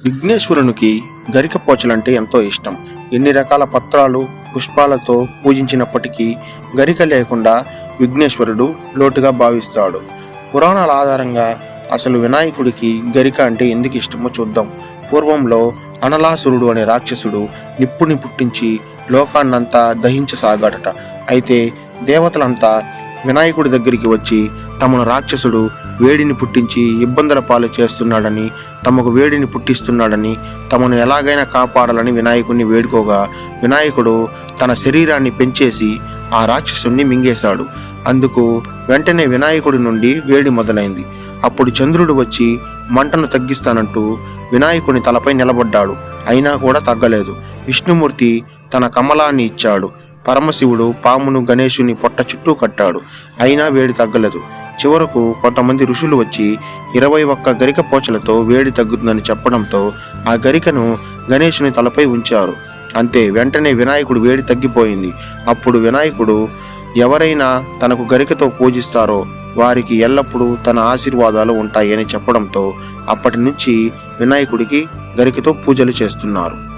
విఘ్నేశ్వరునికి గరిక పోచలంటే ఎంతో ఇష్టం. ఎన్ని రకాల పత్రాలు పుష్పాలతో పూజించినప్పటికీ గరిక లేకుండా విఘ్నేశ్వరుడు లోటుగా భావిస్తాడు. పురాణాల ఆధారంగా అసలు వినాయకుడికి గరిక అంటే ఎందుకు ఇష్టమో చూద్దాం. పూర్వంలో అనలాసురుడు అనే రాక్షసుడు నిప్పుని పుట్టించి లోకాన్నంతా దహించసాగాడట. అయితే దేవతలంతా వినాయకుడి దగ్గరికి వచ్చి తమను రాక్షసుడు వేడిని పుట్టించి ఇబ్బందుల పాలు చేస్తున్నాడని, తమకు వేడిని పుట్టిస్తున్నాడని, తమను ఎలాగైనా కాపాడాలని వినాయకుడిని వేడుకోగా వినాయకుడు తన శరీరాన్ని పెంచేసి ఆ రాక్షసుని మింగేశాడు. అందుకు వెంటనే వినాయకుడి నుండి వేడి మొదలైంది. అప్పుడు చంద్రుడు వచ్చి మంటను తగ్గిస్తానంటూ వినాయకుని తలపై నిలబడ్డాడు. అయినా కూడా తగ్గలేదు. విష్ణుమూర్తి తన కమలాన్ని ఇచ్చాడు. పరమశివుడు పామును గణేశుని పొట్ట చుట్టూ కట్టాడు. అయినా వేడి తగ్గలేదు. చివరకు కొంతమంది ఋషులు వచ్చి 21 గరిక పోచలతో వేడి తగ్గుతుందని చెప్పడంతో ఆ గరికను గణేశుని తలపై ఉంచారు. అంతే, వెంటనే వినాయకుడు వేడి తగ్గిపోయింది. అప్పుడు వినాయకుడు ఎవరైనా తనకు గరికతో పూజిస్తారో వారికి ఎల్లప్పుడూ తన ఆశీర్వాదాలు ఉంటాయని చెప్పడంతో అప్పటి నుంచి వినాయకుడికి గరికతో పూజలు చేస్తున్నారు.